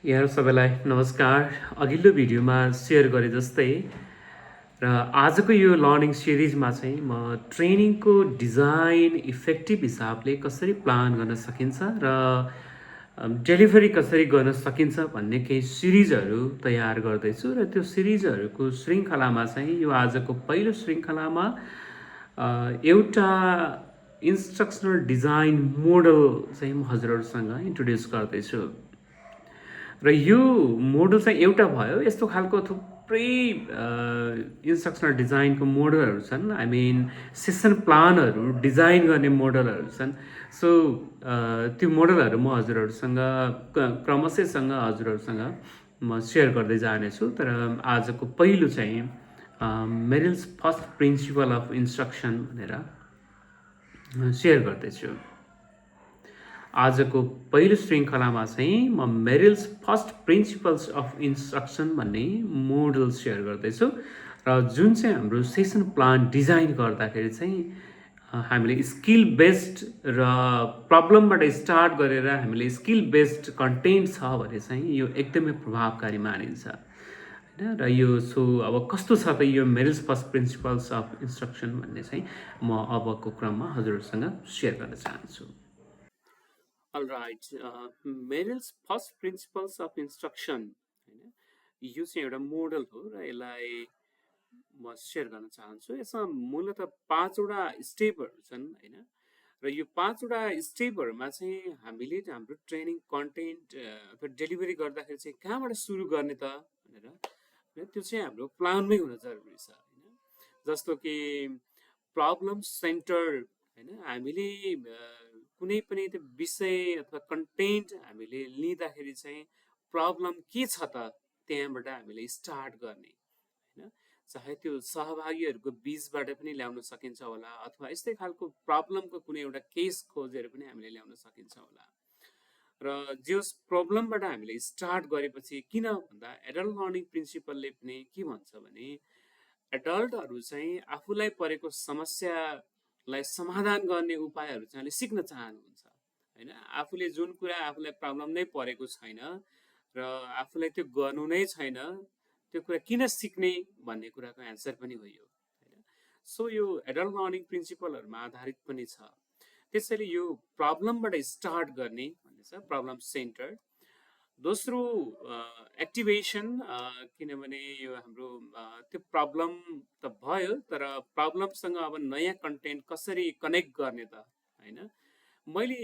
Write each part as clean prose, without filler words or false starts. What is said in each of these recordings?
यहाँ सबैलाई नमस्कार। अघिल्लो भिडियोमा सेयर गरे जस्तै र आजको यो लर्निङ सिरिजमा चाहिँ म ट्रेनिङको डिजाइन इफेक्टिभ हिसाबले कसरी प्लान गर्न सकिन्छ र डेलिभरी कसरी गर्न सकिन्छ भन्ने केही सिरिजहरू तयार गर्दैछु र त्यो सिरिजहरूको श्रृङ्खलामा चाहिँ यो आजको पहिलो श्रृङ्खलामा एउटा इन्स्ट्रक्सनल डिजाइन मोडल चाहिँ म हजुरहरूसँग इन्ट्रोड्युस गर्दैछु। र यो मोडल चाहिँ एउटा भयो। यस्तो खालको थुप्रै इन्स्ट्रक्सनल डिजाइनको मोडलहरू छन्। आई मिन सेसन प्लानहरू डिजाइन गर्ने मोडलहरू छन्। सो त्यो मोडलहरू म हजुरहरूसँग क्रमशःसँग हजुरहरूसँग म सेयर गर्दै जानेछु। तर आजको पहिलो चाहिँ Merrill's first principal of instruction भनेर सेयर गर्दैछु। आजको पहिलो श्रृङ्खलामा चाहिँ म Merrill's first principles of instruction भन्ने मोडल सेयर गर्दैछु र जुन चाहिँ हाम्रो सेसन प्लान डिजाइन गर्दाखेरि चाहिँ हामीले स्किल बेस्ड र प्रब्लमबाट स्टार्ट गरेर हामीले स्किल बेस्ड कन्टेन्ट छ भने चाहिँ यो एकदमै प्रभावकारी मानिन्छ होइन। र यो अब कस्तो छ त यो Merrill's first principles of instruction भन्ने चाहिँ म अबको क्रममा हजुरहरूसँग सेयर गर्न चाहन्छु। All right, Merrill's first principles of instruction होइन, यो चाहिँ एउटा मोडल हो र यसलाई म सेयर गर्न चाहन्छु। यसमा मूलत 5वटा स्टेपहरू छन् होइन। र यो 5वटा स्टेपहरूमा चाहिँ हामीले हाम्रो ट्रेनिङ कन्टेन्ट अथवा डेलिभरी गर्दाखेरि चाहिँ कहाँबाट सुरु गर्ने त भनेर त्यो चाहिँ हाम्रो प्लानमै हुन जरुरी छ होइन। जस्तो कि प्रब्लम सेन्टर होइन, हामीले कुनै पनि त्यो विषय अथवा कन्टेन्ट हामीले लिँदाखेरि चाहिँ प्रब्लम के छ त त्यहाँबाट हामीले स्टार्ट गर्ने होइन। चाहे त्यो सहभागीहरूको बिचबाट पनि ल्याउन सकिन्छ होला अथवा यस्तै खालको प्रब्लमको कुनै एउटा केस खोजेर पनि हामीले ल्याउन सकिन्छ होला। र जस प्रब्लमबाट हामीले स्टार्ट गरेपछि किन भन्दा एडल्ट लर्निङ प्रिन्सिपलले पनि के भन्छ भने एडल्टहरू चाहिँ आफूलाई परेको समस्यालाई समाधान गर्ने उपायहरू चाहिँ सिक्न चाहनुहुन्छ होइन। आफूले जुन कुरा आफूलाई प्रब्लम नै परेको छैन र आफूलाई त्यो गर्नु नै छैन, त्यो कुरा किन सिक्ने भन्ने कुराको एन्सर पनि हो यो होइन। सो यो एडल्ट लर्निङ प्रिन्सिपलहरूमा आधारित पनि छ। त्यसैले यो प्रब्लमबाट स्टार्ट गर्ने भन्ने छ, प्रब्लम सेन्टर। दोस्रो एक्टिभेसन, किनभने यो हाम्रो त्यो प्रब्लम त भयो तर प्रब्लमसँग अब नयाँ कन्टेन्ट कसरी कनेक्ट गर्ने त होइन। मैले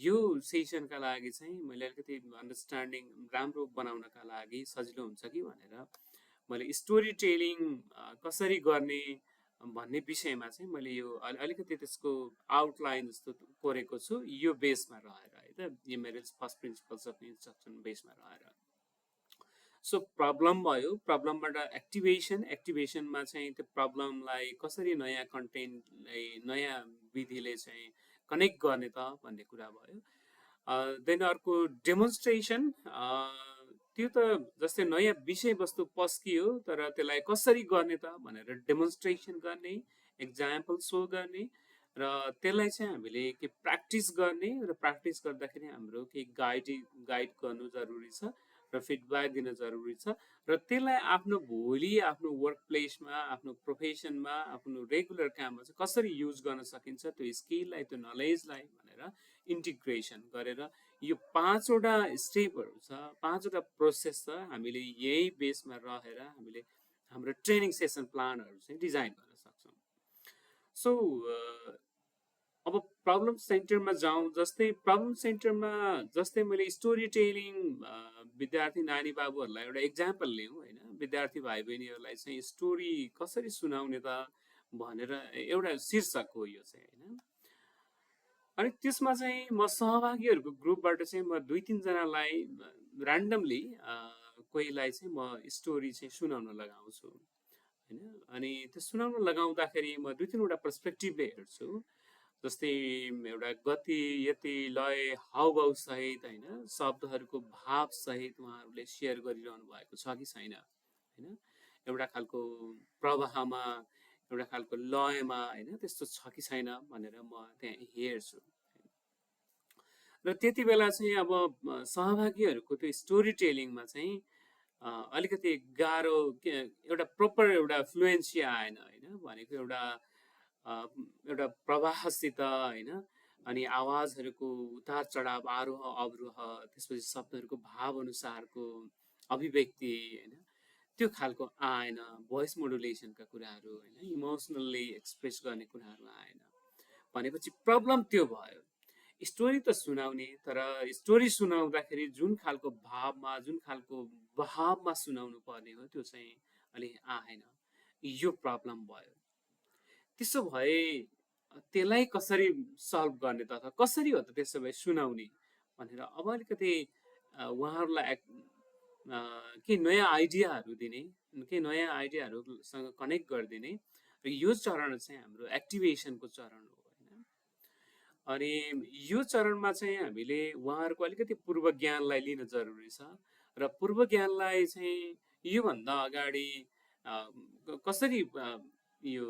यो सेसनका लागि चाहिँ मैले अलिकति अन्डरस्ट्यान्डिङ राम्रो बनाउनका लागि सजिलो हुन्छ कि भनेर मैले स्टोरी टेलिङ कसरी गर्ने भन्ने विषयमा चाहिँ मैले यो अलिकति त्यसको आउटलाइन जस्तो कोरेको छु यो बेसमा रहेर है त, यो Merrill's first principles of instruction बेसमा रहेर। सो प्रब्लम भयो, प्रब्लमबाट एक्टिभेसनमा चाहिँ त्यो प्रब्लमलाई कसरी नयाँ कन्टेन्टलाई नयाँ विधिले चाहिँ कनेक्ट गर्ने त भन्ने कुरा भयो। देन अर्को डेमोन्स्ट्रेसन, त्यो त जस्तै नयाँ विषयवस्तु पस्कियो तर त्यसलाई कसरी गर्ने त भनेर डेमोन्स्ट्रेसन गर्ने, एक्जाम्पल सो गर्ने र त्यसलाई चाहिँ हामीले के प्र्याक्टिस गर्ने र प्र्याक्टिस गर्दाखेरि हाम्रो केही गाइड गर्नु जरुरी छ र फिडब्याक दिन जरुरी छ र त्यसलाई आफ्नो भोलि आफ्नो वर्क प्लेसमा, आफ्नो प्रोफेसनमा, आफ्नो रेगुलर काममा चाहिँ कसरी युज गर्न सकिन्छ त्यो स्किललाई, त्यो नलेजलाई भनेर इन्टिग्रेसन गरेर यो 5वटा स्टेपहरू छ, 5वटा प्रोसेस छ। हामीले यही बेसमा रहेर हामीले हाम्रो ट्रेनिङ सेसन प्लानहरू चाहिँ डिजाइन गर्न सक्छौँ। सो अब प्रब्लम सेन्टरमा जाउँ। जस्तै प्रब्लम सेन्टरमा जस्तै मैले स्टोरी टेलिङ विद्यार्थी नानी बाबुहरूलाई एउटा इक्जाम्पल लिउँ होइन। विद्यार्थी भाइ बहिनीहरूलाई चाहिँ स्टोरी कसरी सुनाउने त भनेर एउटा शीर्षक हो यो चाहिँ होइन। अनि त्यसमा चाहिँ म सहभागीहरूको ग्रुपबाट चाहिँ म 2-3 जनालाई ऱ्यान्डमली कोहीलाई चाहिँ म स्टोरी चाहिँ सुनाउन लगाउँछु होइन। अनि त्यो सुनाउन लगाउँदाखेरि म 2-3वटा पर्सपेक्टिभले हेर्छु। जस्तै एउटा गति, यति, लय, हावभाव सहित होइन, शब्दहरूको भाव सहित उहाँहरूले सेयर गरिरहनु भएको छ कि छैन होइन। एउटा खालको प्रवाहमा, एउटा खालको लयमा होइन त्यस्तो छ कि छैन भनेर म त्यहाँ हेर्छु। र त्यति बेला चाहिँ अब सहभागीहरूको त्यो स्टोरी टेलिङमा चाहिँ अलिकति गाह्रो एउटा प्रोपर एउटा फ्लुएन्सी आएन होइन, भनेको एउटा प्रवाहसित होइन, अनि आवाजहरूको उतार चढाव, आरोह अवरोह, त्यसपछि शब्दहरूको भाव अनुसारको अभिव्यक्ति होइन, त्यो खालको आएन। भोइस मोडुलेसनका कुराहरू होइन, इमोसनल्ली एक्सप्रेस गर्ने कुराहरू आएन भनेपछि प्रब्लम त्यो भयो। स्टोरी त सुनाउने, तर स्टोरी सुनाउँदाखेरि जुन खालको भावमा, जुन खालको बहावमा सुनाउनु पर्ने हो त्यो चाहिँ अलि आएन। यो प्रब्लम भयो। त्यसो भए त्यसलाई कसरी सल्भ गर्ने त, अथवा कसरी हो त त्यसो भए सुनाउने भनेर अब अलिकति उहाँहरूलाई के नयाँ आइडियाहरू दिने, के नयाँ आइडियाहरूसँग कनेक्ट गरिदिने, र यो चरण चाहिँ हाम्रो एक्टिभेसनको चरण हो होइन। अनि यो चरणमा चाहिँ हामीले उहाँहरूको अलिकति पूर्व ज्ञानलाई लिन जरुरी छ, र पूर्व ज्ञानलाई चाहिँ योभन्दा अगाडि कसरी यो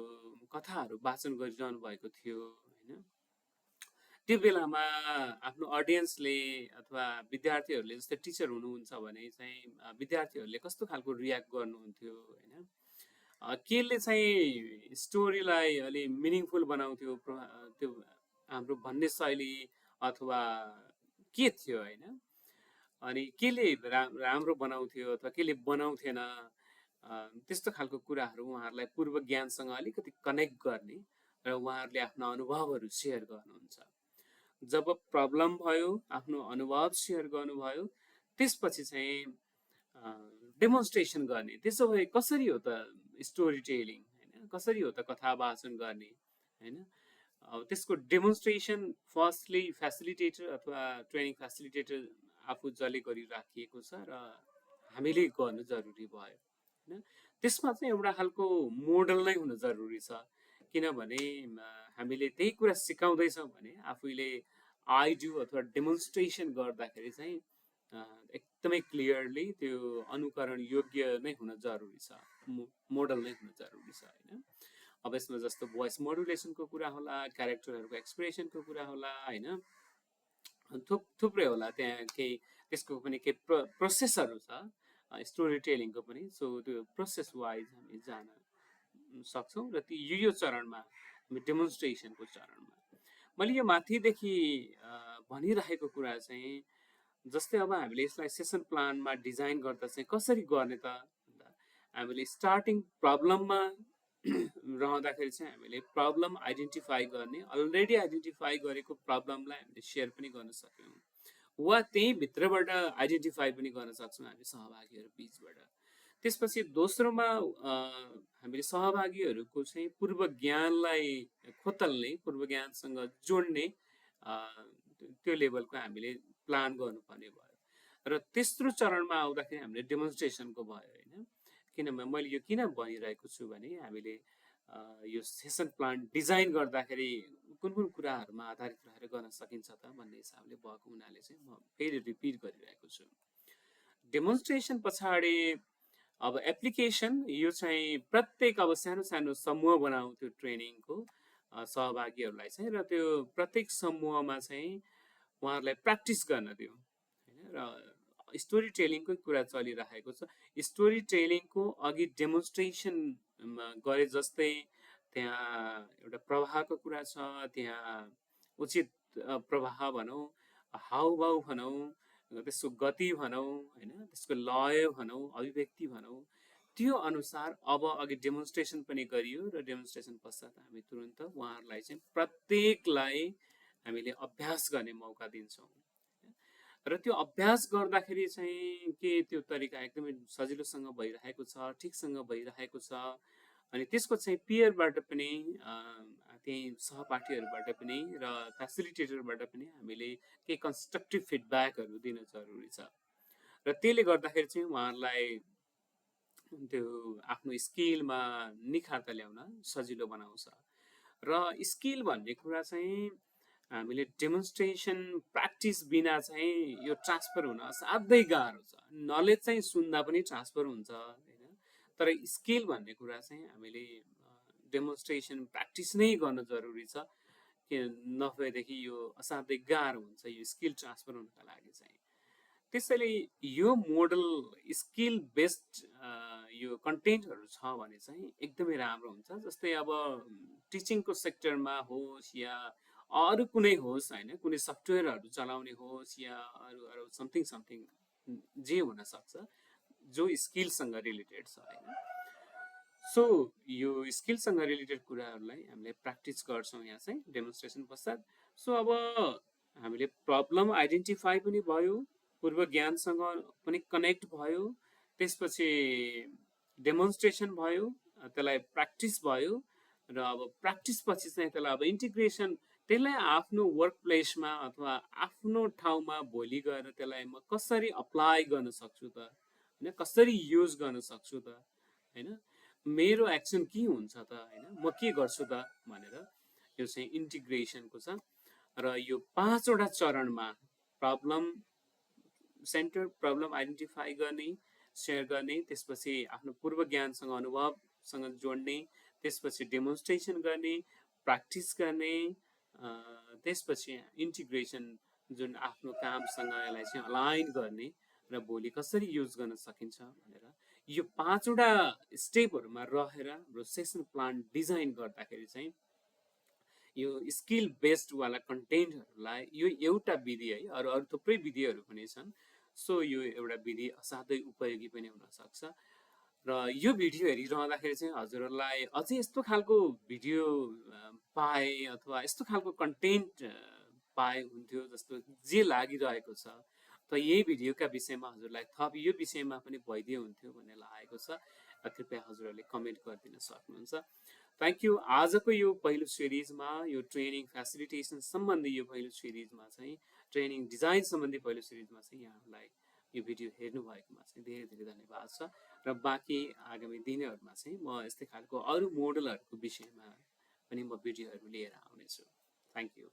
कथाहरू वाचन गरिरहनु भएको थियो होइन, त्यो बेलामा आफ्नो अडियन्सले अथवा विद्यार्थीहरूले, जस्तै टिचर हुनुहुन्छ भने चाहिँ विद्यार्थीहरूले कस्तो खालको रियाक्ट गर्नुहुन्थ्यो होइन, केले चाहिँ स्टोरीलाई अलि मिनिङफुल बनाउँथ्यो, त्यो हाम्रो भन्ने शैली अथवा के थियो होइन, अनि केले राम्रो बनाउँथ्यो अथवा केले बनाउँथेन, त्यस्तो खालको कुराहरू उहाँहरूलाई पूर्व ज्ञानसँग अलिकति कनेक्ट गर्ने र उहाँहरूले आफ्नो अनुभवहरू सेयर गर्नुहुन्छ। जब प्रब्लम भयो, आफ्नो अनुभव सेयर गर्नुभयो, त्यसपछि चाहिँ डेमोन्स्ट्रेसन गर्ने। त्यसो भए कसरी हो त स्टोरी टेलिङ होइन, कसरी हो त कथा वाचन गर्ने होइन, त्यसको डेमोन्स्ट्रेसन फर्स्टली फेसिलिटेटर अथवा ट्रेनिङ फेसिलिटेटर आफू जसले गरिराखिएको छ र हामीले गर्नु जरुरी भयो होइन। त्यसमा चाहिँ एउटा खालको मोडल नै हुन जरुरी छ, किनभने हामीले त्यही कुरा सिकाउँदैछौँ भने आफूले आइडु अथवा डेमोन्स्ट्रेसन गर्दाखेरि चाहिँ एकदमै क्लियरली त्यो अनुकरण योग्य नै हुन जरुरी छ, मोडल नै हुन जरुरी छ होइन। अब यसमा जस्तो भोइस मोडुलेसनको कुरा होला, क्यारेक्टरहरूको एक्सप्रेसनको कुरा होला होइन, थुप्रै होला, त्यहाँ केही त्यसको पनि केही प्रोसेसहरू छ स्टोरी टेलिङको पनि। सो त्यो प्रोसेस वाइज हामी जान सक्छौँ, र यो चरणमा हामी डेमोन्स्ट्रेसनको चरणमा मैले यो माथिदेखि भनिरहेको कुरा चाहिँ, जस्तै अब हामीले यसलाई सेसन प्लानमा डिजाइन गर्दा चाहिँ कसरी गर्ने त भन्दा, हामीले स्टार्टिङ प्रब्लममा रहँदाखेरि चाहिँ हामीले प्रब्लम आइडेन्टिफाई गर्ने, अलरेडी आइडेन्टिफाई गरेको प्रब्लमलाई हामीले सेयर पनि गर्न सक्यौँ, वा त्यही भित्रबाट आइडेन्टिफाई पनि गर्न सक्छौँ हामी सहभागीहरू बिचबाट। त्यसपछि दोस्रोमा हामीले सहभागीहरूको चाहिँ पूर्व ज्ञानलाई खोतल्ने, पूर्व ज्ञानसँग जोड्ने त्यो लेभलको हामीले प्लान गर्नुपर्ने भयो। र तेस्रो चरणमा आउँदाखेरि हामीले डेमोन्स्ट्रेसनको भयो होइन, किनभने मैले यो किन भनिरहेको छु भने हामीले यो सेसन प्लान डिजाइन गर्दाखेरि कुन कुन कुराहरूमा आधारित रहेर गर्न सकिन्छ त भन्ने हिसाबले भएको हुनाले चाहिँ म फेरि रिपिट गरिरहेको छु। डेमोन्स्ट्रेसन पछाडि अब एप्लिकेसन, यो चाहिँ प्रत्येक अब सानो सानो समूह बनाऊ त्यो ट्रेनिङको सहभागीहरूलाई चाहिँ, र त्यो प्रत्येक समूहमा चाहिँ उहाँहरूलाई प्र्याक्टिस गर्न दिउँ होइन। र स्टोरी टेलिङकै कुरा चलिरहेको छ, स्टोरी टेलिङको अघि डेमोन्स्ट्रेसन गरे जस्तै त्यहाँ एउटा प्रवाहको कुरा छ, त्यहाँ उचित प्रवाह भनौँ, हाउभाउ भनौँ, त्यसको गति भनौँ होइन, त्यसको लय भनौँ, अभिव्यक्ति भनौँ, त्यो अनुसार अब अघि डेमोन्स्ट्रेसन पनि गरियो, र डेमोन्स्ट्रेसन पश्चात हामी तुरन्त उहाँहरूलाई चाहिँ प्रत्येकलाई हामीले अभ्यास गर्ने मौका दिन्छौँ। र त्यो अभ्यास गर्दाखेरि चाहिँ के त्यो तरिका एकदमै सजिलोसँग भइरहेको छ, ठिकसँग भइरहेको छ, अनि त्यसको चाहिँ पियरबाट पनि, त्यही सहपाठीहरूबाट पनि र फेसिलिटेटरबाट पनि हामीले केही कन्स्ट्रक्टिभ फिडब्याकहरू दिन जरुरी छ, र त्यसले गर्दाखेरि चाहिँ उहाँहरूलाई त्यो आफ्नो स्किलमा निखारता ल्याउन सजिलो बनाउँछ। र स्किल भन्ने कुरा चाहिँ हामीले डेमोन्स्ट्रेसन प्र्याक्टिस बिना चाहिँ यो ट्रान्सफर हुन असाध्यै गाह्रो छ। नलेज चाहिँ सुन्दा पनि ट्रान्सफर हुन्छ होइन, तर स्किल भन्ने कुरा चाहिँ हामीले डेमोन्स्ट्रेसन प्र्याक्टिस नै गर्न जरुरी छ, नभएदेखि यो असाध्यै गाह्रो हुन्छ यो स्किल ट्रान्सफर हुनका लागि चाहिँ। त्यसैले यो मोडल स्किल बेस्ड यो कन्टेन्टहरू छ भने चाहिँ एकदमै राम्रो हुन्छ। जस्तै अब टिचिङको सेक्टरमा होस् या अरू कुनै होस् होइन, कुनै सफ्टवेयरहरू चलाउने होस् या अरू अरू समथिङ समथिङ जे हुनसक्छ जो स्किलसँग रिलेटेड छ होइन। सो यो स्किलसँग रिलेटेड कुराहरूलाई हामीले प्र्याक्टिस गर्छौँ यहाँ चाहिँ डेमोन्स्ट्रेसन पश्चात। सो अब हामीले प्रब्लम आइडेन्टिफाई पनि भयो, पूर्व ज्ञानसँग पनि कनेक्ट भयो, त्यसपछि डेमोन्स्ट्रेसन भयो, त्यसलाई प्र्याक्टिस भयो र अब प्र्याक्टिस पछि चाहिँ त्यसलाई अब इन्टिग्रेसन, त्यसलाई आफ्नो वर्क प्लेसमा अथवा आफ्नो ठाउँमा भोलि गएर त्यसलाई म कसरी अप्लाई गर्न सक्छु त होइन, कसरी युज गर्न सक्छु त होइन, मेरो एक्सन के हुन्छ त होइन, म के गर्छु त भनेर यो चाहिँ इन्टिग्रेसनको छ। र यो 5वटा चरणमा प्रब्लम सेन्टर, प्रब्लम आइडेन्टिफाई गर्ने, सेयर गर्ने, त्यसपछि आफ्नो पूर्व ज्ञानसँग अनुभवसँग जोड्ने, त्यसपछि डेमोन्स्ट्रेसन गर्ने, प्र्याक्टिस गर्ने, त्यसपछि इन्टिग्रेसन जुन आफ्नो कामसँग यसलाई चाहिँ अलाइन गर्ने र भोलि कसरी युज गर्न सकिन्छ भनेर यो 5वटा स्टेपहरूमा रहेर हाम्रो सेसन प्लान डिजाइन गर्दाखेरि चाहिँ यो स्किल बेस्ड वाला कन्टेन्टहरूलाई यो एउटा विधि है, अरू अरू थुप्रै विधिहरू पनि छन्। सो यो एउटा विधि असाध्यै उपयोगी पनि हुनसक्छ। र यो भिडियो हेरिरहँदाखेरि चाहिँ हजुरहरूलाई अझै यस्तो खालको भिडियो पाए अथवा यस्तो खालको कन्टेन्ट पाए हुन्थ्यो जस्तो जे लागिरहेको छ, त यही भिडियोका विषयमा हजुरलाई थप यो विषयमा पनि भइदियो हुन्थ्यो भन्ने लागेको छ। कृपया हजुरहरूले कमेन्ट गरिदिन सक्नुहुन्छ। Thank you. आजको यो पहिलो सिरिजमा यो ट्रेनिङ फेसिलिटेसन सम्बन्धी यो पहिलो सिरिजमा चाहिँ ट्रेनिङ डिजाइन सम्बन्धी पहिलो सिरिजमा चाहिँ यहाँहरूलाई यो भिडियो हेर्नु भएकोमा चाहिँ धेरै धेरै धन्यवाद छ। र बाँकी आगामी दिनहरूमा चाहिँ म यस्तै खालको अरू मोडलहरूको विषयमा पनि म भिडियोहरू लिएर आउनेछु। Thank you.